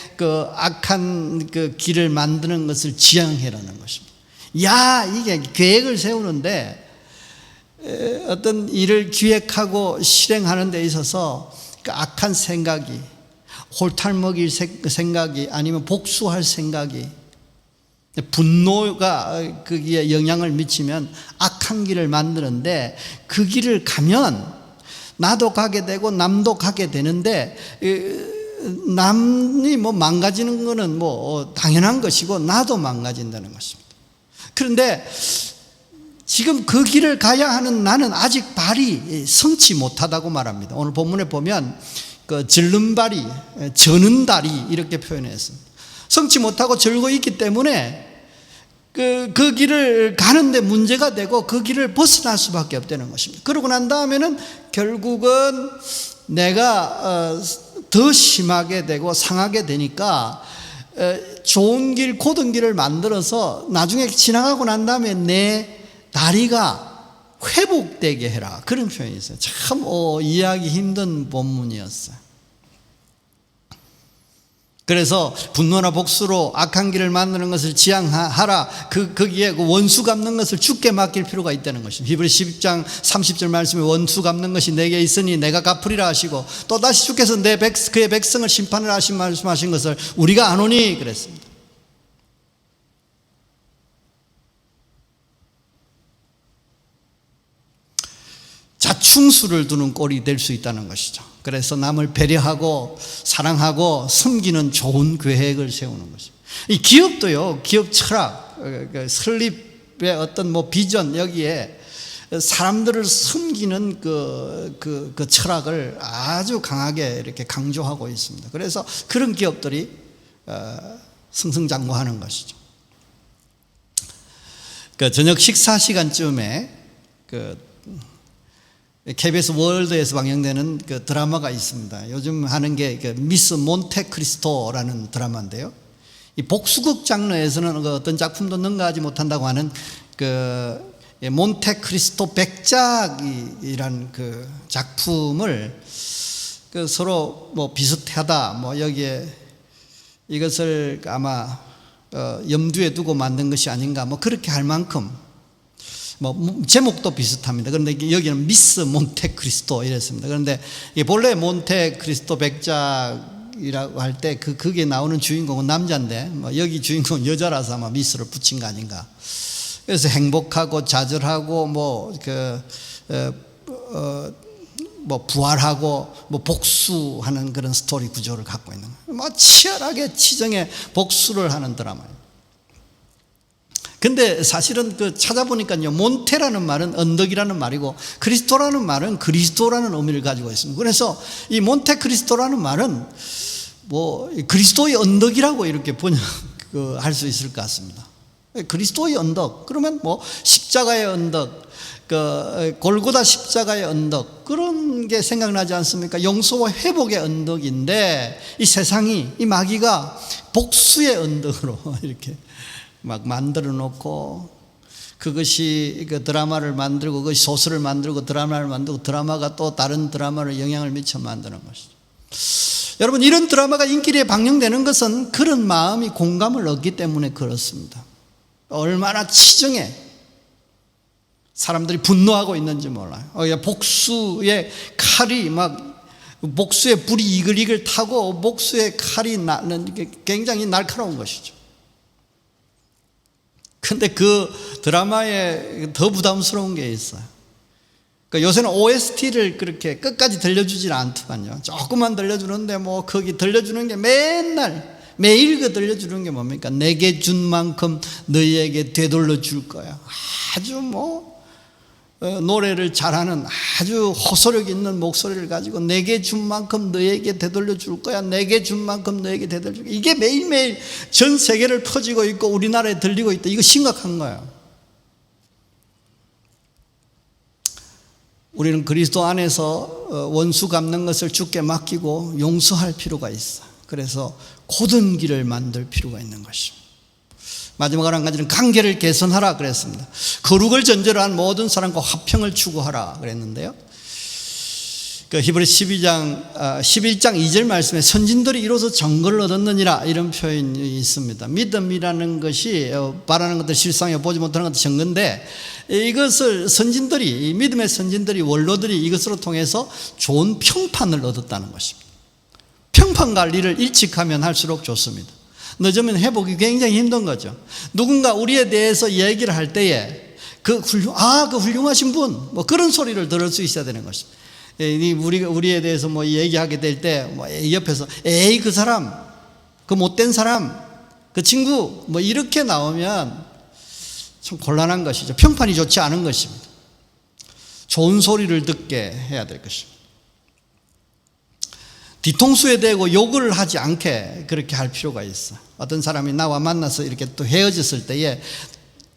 악한 길을 만드는 것을 지양해라는 것입니다. 이게 계획을 세우는데 어떤 일을 기획하고 실행하는 데 있어서 악한 생각이, 홀탈먹일 생각이, 아니면 복수할 생각이, 분노가 거기에 영향을 미치면 악한 길을 만드는데, 그 길을 가면 나도 가게 되고 남도 가게 되는데, 남이 망가지는 거는 당연한 것이고 나도 망가진다는 것입니다. 그런데 지금 그 길을 가야 하는 나는 아직 발이 성치 못하다고 말합니다. 오늘 본문에 보면 절른 발이, 저는 다리 이렇게 표현했습니다. 성치 못하고 절고 있기 때문에 그 길을 가는데 문제가 되고 그 길을 벗어날 수밖에 없다는 것입니다. 그러고 난 다음에는 결국은 내가 더 심하게 되고 상하게 되니까 좋은 길, 곧은 길을 만들어서 나중에 지나가고 난 다음에 내 다리가 회복되게 해라, 그런 표현이 있어요. 참 이해하기 힘든 본문이었어요. 그래서 분노나 복수로 악한 길을 만드는 것을 지양하라, 거기에 원수 갚는 것을 주께 맡길 필요가 있다는 것입니다. 히브리 12장 30절 말씀에 원수 갚는 것이 내게 있으니 내가 갚으리라 하시고, 또 다시 주께서 그의 백성을 심판을 하신 말씀하신 것을 우리가 아노니 그랬습니다. 자충수를 두는 꼴이 될 수 있다는 것이죠. 그래서 남을 배려하고 사랑하고 섬기는 좋은 계획을 세우는 것입니다. 이 기업도요, 기업 철학, 설립의 어떤 비전, 여기에 사람들을 섬기는 그 철학을 아주 강하게 이렇게 강조하고 있습니다. 그래서 그런 기업들이 승승장구하는 것이죠. 저녁 식사 시간쯤에 KBS 월드에서 방영되는 드라마가 있습니다. 요즘 하는 게 미스 몬테크리스토라는 드라마인데요. 이 복수극 장르에서는 어떤 작품도 능가하지 못한다고 하는 몬테크리스토 백작이란 작품을 서로 비슷하다, 여기에 이것을 아마 염두에 두고 만든 것이 아닌가, 그렇게 할 만큼 제목도 비슷합니다. 그런데 여기는 미스 몬테크리스토 이랬습니다. 그런데 본래 몬테크리스토 백작이라고 할 때 거기에 나오는 주인공은 남자인데 여기 주인공은 여자라서 아마 미스를 붙인 거 아닌가. 그래서 행복하고 좌절하고 부활하고 복수하는 그런 스토리 구조를 갖고 있는 거예요. 치열하게 치정에 복수를 하는 드라마예요. 근데 사실은 찾아보니까요, 몬테라는 말은 언덕이라는 말이고 크리스토라는 말은 그리스도라는 의미를 가지고 있습니다. 그래서 이 몬테크리스토라는 말은 그리스도의 언덕이라고 이렇게 번역할 수 있을 것 같습니다. 그리스도의 언덕, 그러면 십자가의 언덕, 골고다 십자가의 언덕, 그런 게 생각나지 않습니까? 용서와 회복의 언덕인데 이 세상이, 이 마귀가 복수의 언덕으로 이렇게 만들어 놓고, 그것이 드라마를 만들고, 그것이 소설을 만들고 드라마를 만들고, 드라마가 또 다른 드라마를 영향을 미쳐 만드는 것이죠. 여러분, 이런 드라마가 인기리에 방영되는 것은 그런 마음이 공감을 얻기 때문에 그렇습니다. 얼마나 치정에 사람들이 분노하고 있는지 몰라요. 복수의 칼이 복수의 불이 이글이글 타고 복수의 칼이 나는 게 굉장히 날카로운 것이죠. 근데 그 드라마에 더 부담스러운 게 있어요. 요새는 OST를 그렇게 끝까지 들려주질 않더만요. 조금만 들려주는데 뭐 거기 들려주는 게 매일 그 들려주는 게 뭡니까? 내게 준 만큼 너희에게 되돌려 줄 거야. 아주 노래를 잘하는 아주 호소력 있는 목소리를 가지고 내게 준 만큼 너희에게 되돌려 줄 거야. 내게 준 만큼 너희에게 되돌려 줄 거야. 이게 매일매일 전 세계를 퍼지고 있고 우리나라에 들리고 있다. 이거 심각한 거예요. 우리는 그리스도 안에서 원수 갚는 것을 주께 맡기고 용서할 필요가 있어. 그래서 고든 길을 만들 필요가 있는 것입니다. 마지막으로 한 가지는 관계를 개선하라 그랬습니다. 거룩을 전제로 한 모든 사람과 화평을 추구하라 그랬는데요. 히브리 11장 2절 말씀에 선진들이 이로써 정거를 얻었느니라 이런 표현이 있습니다. 믿음이라는 것이 바라는 것들 실상에 보지 못하는 것들 정거인데, 이것을 믿음의 선진들이 원로들이 이것으로 통해서 좋은 평판을 얻었다는 것입니다. 평판 관리를 일찍하면 할수록 좋습니다. 늦으면 회복이 굉장히 힘든 거죠. 누군가 우리에 대해서 얘기를 할 때에 그 훌륭하신 분, 뭐 그런 소리를 들을 수 있어야 되는 것입니다. 우리에 대해서 뭐 얘기하게 될 때 옆에서 에이 그 사람, 그 못된 사람, 그 친구 뭐 이렇게 나오면 참 곤란한 것이죠. 평판이 좋지 않은 것입니다. 좋은 소리를 듣게 해야 될 것입니다. 뒤통수에 대고 욕을 하지 않게 그렇게 할 필요가 있어. 어떤 사람이 나와 만나서 이렇게 또 헤어졌을 때에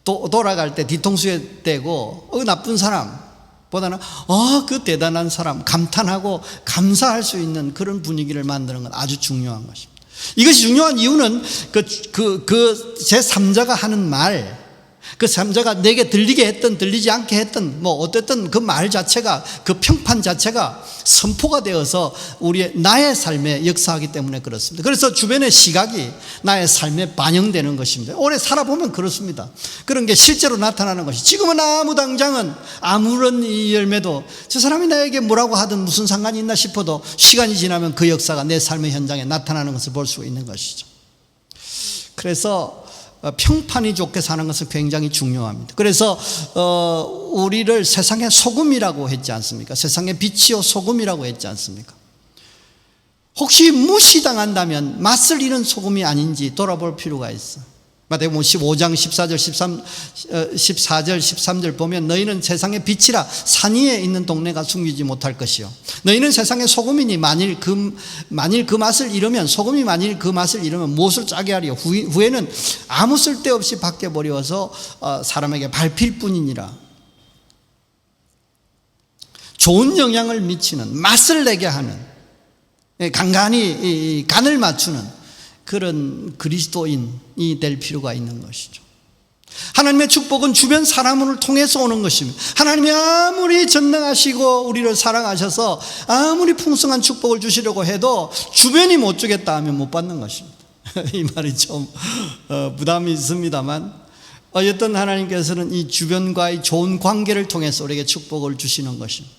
또 돌아갈 때 뒤통수에 대고 나쁜 사람 보다는 그 대단한 사람 감탄하고 감사할 수 있는 그런 분위기를 만드는 건 아주 중요한 것입니다. 이것이 중요한 이유는 제3자가 하는 말, 그 3자가 내게 들리게 했든 들리지 않게 했든 뭐 어쨌든 그 말 자체가, 그 평판 자체가 선포가 되어서 나의 삶에 역사하기 때문에 그렇습니다. 그래서 주변의 시각이 나의 삶에 반영되는 것입니다. 오래 살아보면 그렇습니다. 그런 게 실제로 나타나는 것이, 지금은 당장은 아무런 열매도 저 사람이 나에게 뭐라고 하든 무슨 상관이 있나 싶어도 시간이 지나면 그 역사가 내 삶의 현장에 나타나는 것을 볼 수 있는 것이죠. 그래서 평판이 좋게 사는 것은 굉장히 중요합니다. 그래서 우리를 세상의 소금이라고 했지 않습니까? 세상의 빛이요 소금이라고 했지 않습니까? 혹시 무시당한다면 맛을 잃은 소금이 아닌지 돌아볼 필요가 있어. 마태복음 15장 14절 13절 보면 너희는 세상의 빛이라 산 위에 있는 동네가 숨기지 못할 것이요, 너희는 세상의 소금이니 만일 그 맛을 잃으면, 소금이 만일 그 맛을 잃으면 무엇을 짜게 하리요? 후에는 아무 쓸데없이 밖에 버려서 사람에게 밟힐 뿐이니라. 좋은 영향을 미치는, 맛을 내게 하는, 간간히 간을 맞추는 그런 그리스도인이 될 필요가 있는 것이죠. 하나님의 축복은 주변 사람을 통해서 오는 것입니다. 하나님이 아무리 전능하시고 우리를 사랑하셔서 아무리 풍성한 축복을 주시려고 해도 주변이 못 주겠다 하면 못 받는 것입니다. 이 말이 좀 부담이 있습니다만, 어쨌든 하나님께서는 이 주변과의 좋은 관계를 통해서 우리에게 축복을 주시는 것입니다.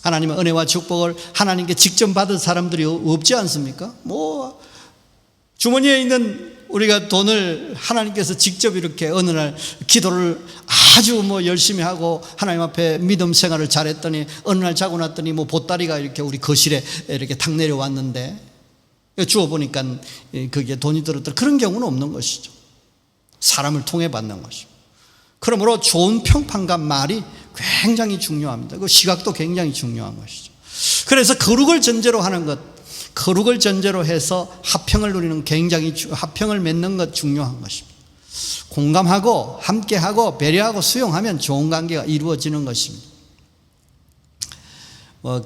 하나님의 은혜와 축복을 하나님께 직접 받은 사람들이 없지 않습니까? 주머니에 있는 우리가 돈을 하나님께서 직접 이렇게 어느 날 기도를 아주 열심히 하고 하나님 앞에 믿음 생활을 잘했더니 어느 날 자고 났더니 보따리가 이렇게 우리 거실에 이렇게 탁 내려왔는데 주워보니까 그게 돈이 들었더라. 그런 경우는 없는 것이죠. 사람을 통해 받는 것이죠. 그러므로 좋은 평판과 말이 굉장히 중요합니다. 그 시각도 굉장히 중요한 것이죠. 그래서 거룩을 전제로 하는 것, 거룩을 전제로 해서 화평을 누리는 화평을 맺는 것 중요한 것입니다. 공감하고 함께하고 배려하고 수용하면 좋은 관계가 이루어지는 것입니다.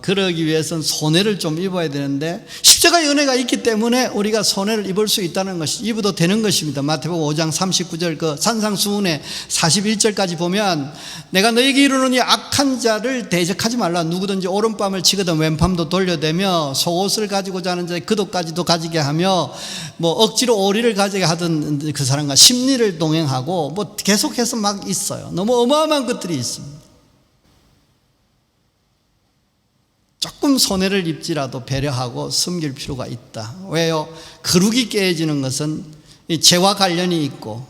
그러기 위해서는 손해를 좀 입어야 되는데 십자가의 은혜가 있기 때문에 우리가 손해를 입을 수 있다는 것이 입어도 되는 것입니다. 마태복음 5장 39절 그 산상수훈의 41절까지 보면 내가 너에게 이르노니 악한 자를 대적하지 말라. 누구든지 오른밤을 치거든 왼밤도 돌려대며 속옷을 가지고 자는 자의 그도까지도 가지게 하며 억지로 오리를 가지게 하던 그 사람과 심리를 동행하고 계속해서 막 있어요. 너무 어마어마한 것들이 있습니다. 조금 손해를 입지라도 배려하고 섬길 필요가 있다. 왜요? 거룩이 깨어지는 것은 죄와 관련이 있고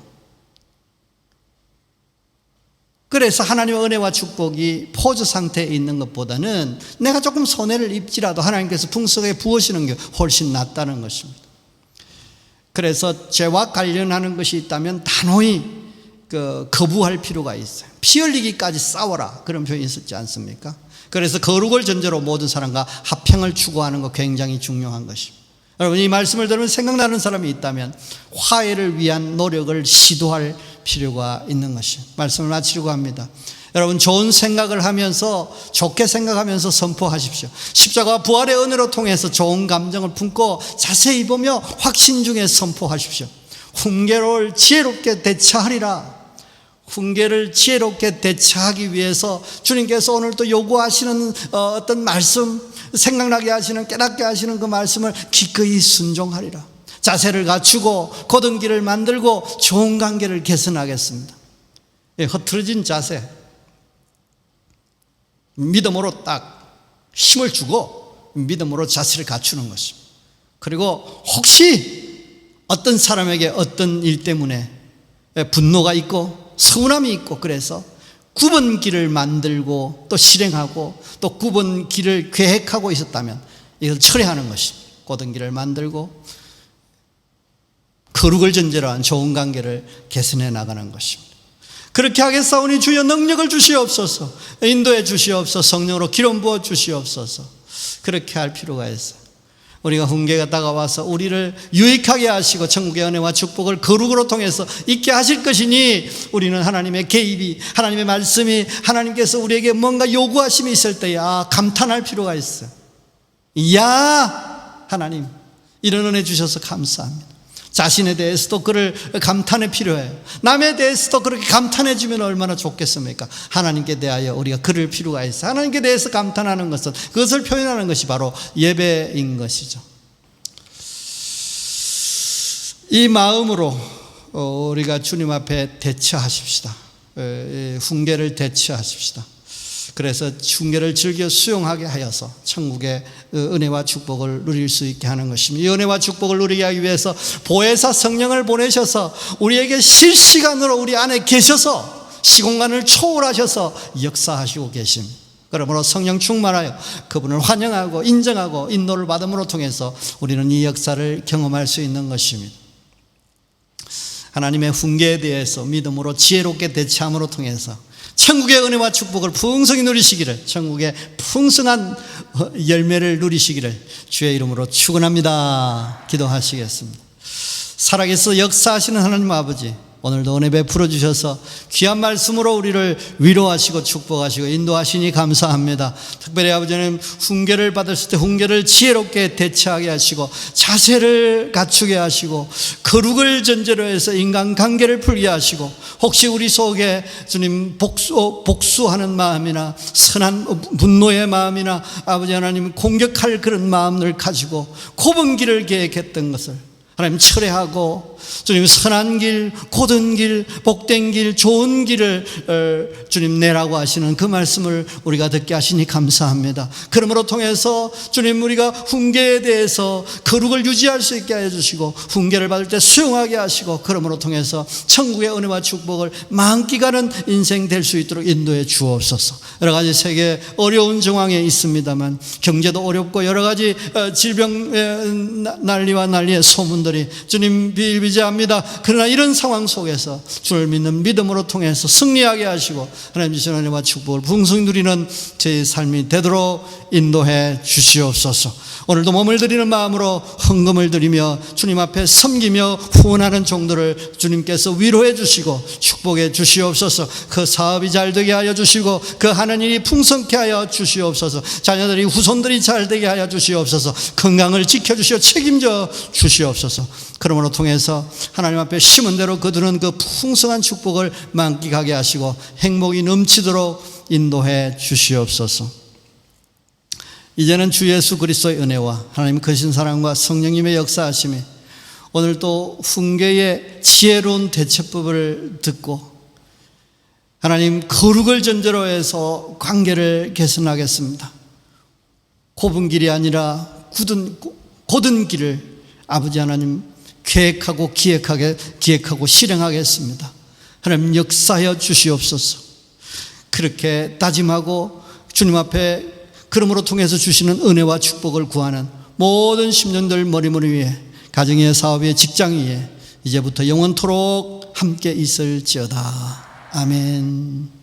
그래서 하나님의 은혜와 축복이 포즈 상태에 있는 것보다는 내가 조금 손해를 입지라도 하나님께서 풍성하게 부으시는 게 훨씬 낫다는 것입니다. 그래서 죄와 관련하는 것이 있다면 단호히 거부할 필요가 있어요. 피 흘리기까지 싸워라, 그런 표현이 있었지 않습니까? 그래서 거룩을 전제로 모든 사람과 화평을 추구하는 것 굉장히 중요한 것입니다. 여러분, 이 말씀을 들으면 생각나는 사람이 있다면 화해를 위한 노력을 시도할 필요가 있는 것입니다. 말씀을 마치려고 합니다. 여러분, 좋은 생각을 하면서, 좋게 생각하면서 선포하십시오. 십자가 부활의 은혜로 통해서 좋은 감정을 품고 자세히 보며 확신 중에 선포하십시오. 훈계를 지혜롭게 대처하리라. 훈계를 지혜롭게 대처하기 위해서 주님께서 오늘 또 요구하시는 어떤 말씀, 생각나게 하시는, 깨닫게 하시는 그 말씀을 기꺼이 순종하리라. 자세를 갖추고 곧은 길을 만들고 좋은 관계를 개선하겠습니다. 흐트러진 자세, 믿음으로 딱 힘을 주고 믿음으로 자세를 갖추는 것입니다. 그리고 혹시 어떤 사람에게 어떤 일 때문에 분노가 있고 서운함이 있고, 그래서 굽은 길을 만들고 또 실행하고 또 굽은 길을 계획하고 있었다면 이걸 철회하는 것입니다. 곧은 길을 만들고 거룩을 전제로 한 좋은 관계를 개선해 나가는 것입니다. 그렇게 하겠사오니 주여 능력을 주시옵소서, 인도해 주시옵소서, 성령으로 기름 부어 주시옵소서. 그렇게 할 필요가 있어요. 우리가 훈계가 다가와서 우리를 유익하게 하시고 천국의 은혜와 축복을 거룩으로 통해서 있게 하실 것이니, 우리는 하나님의 개입이, 하나님의 말씀이, 하나님께서 우리에게 뭔가 요구하심이 있을 때에 감탄할 필요가 있어요. 이야, 하나님 이런 은혜 주셔서 감사합니다. 자신에 대해서도 그를 감탄해 필요해요. 남에 대해서도 그렇게 감탄해 주면 얼마나 좋겠습니까? 하나님께 대하여 우리가 그럴 필요가 있어요. 하나님께 대해서 감탄하는 것은, 그것을 표현하는 것이 바로 예배인 것이죠. 이 마음으로 우리가 주님 앞에 대처하십시다. 훈계를 대처하십시다. 그래서 훈계를 즐겨 수용하게 하여서 천국의 은혜와 축복을 누릴 수 있게 하는 것입니다. 이 은혜와 축복을 누리게 하기 위해서 보혜사 성령을 보내셔서 우리에게 실시간으로 우리 안에 계셔서 시공간을 초월하셔서 역사하시고 계십니다. 그러므로 성령 충만하여 그분을 환영하고 인정하고 인도를 받음으로 통해서 우리는 이 역사를 경험할 수 있는 것입니다. 하나님의 훈계에 대해서 믿음으로 지혜롭게 대처함으로 통해서 천국의 은혜와 축복을 풍성히 누리시기를, 천국의 풍성한 열매를 누리시기를 주의 이름으로 축원합니다. 기도하시겠습니다. 살아계서 역사하시는 하나님 아버지, 오늘도 은혜 베풀어 주셔서 귀한 말씀으로 우리를 위로하시고 축복하시고 인도하시니 감사합니다. 특별히 아버지는 훈계를 받았을 때 훈계를 지혜롭게 대처하게 하시고 자세를 갖추게 하시고 거룩을 전제로 해서 인간관계를 풀게 하시고, 혹시 우리 속에 주님 복수하는 마음이나 선한 분노의 마음이나 아버지 하나님 공격할 그런 마음을 가지고 좁은 길을 계획했던 것을 하나님 철회하고 주님 선한 길, 곧은 길, 복된 길, 좋은 길을 주님 내라고 하시는 그 말씀을 우리가 듣게 하시니 감사합니다. 그러므로 통해서 주님 우리가 훈계에 대해서 거룩을 유지할 수 있게 해주시고 훈계를 받을 때 수용하게 하시고, 그러므로 통해서 천국의 은혜와 축복을 만끽하는 인생 될 수 있도록 인도해 주옵소서. 여러 가지 세계 어려운 정황에 있습니다만, 경제도 어렵고 여러 가지 질병 난리와 난리의 소문들이 주님 비일비재합니다. 그러나 이런 상황 속에서 주를 믿는 믿음으로 통해서 승리하게 하시고 하나님 주신 은혜와 축복을 풍성히 누리는 제 삶이 되도록 인도해 주시옵소서. 오늘도 몸을 드리는 마음으로 헌금을 드리며 주님 앞에 섬기며 후원하는 종들을 주님께서 위로해 주시고 축복해 주시옵소서. 그 사업이 잘 되게 하여 주시고 그 하는 일이 풍성케 하여 주시옵소서. 자녀들이 후손들이 잘 되게 하여 주시옵소서. 건강을 지켜주시어 책임져 주시옵소서. 그러므로 통해서 하나님 앞에 심은 대로 그들은 그 풍성한 축복을 만끽하게 하시고 행복이 넘치도록 인도해 주시옵소서. 이제는 주 예수 그리스도의 은혜와 하나님 크신 사랑과 성령님의 역사하심이 오늘 또 훈계의 지혜로운 대처법을 듣고 하나님 거룩을 전제로 해서 관계를 개선하겠습니다. 좁은 길이 아니라 곧은 길을 아버지 하나님 기획하고 실행하겠습니다. 하나님 역사하여 주시옵소서. 그렇게 다짐하고 주님 앞에 그러므로 통해서 주시는 은혜와 축복을 구하는 모든 심령들 머리머리 위에, 가정의, 사업의, 직장 위에 이제부터 영원토록 함께 있을지어다. 아멘.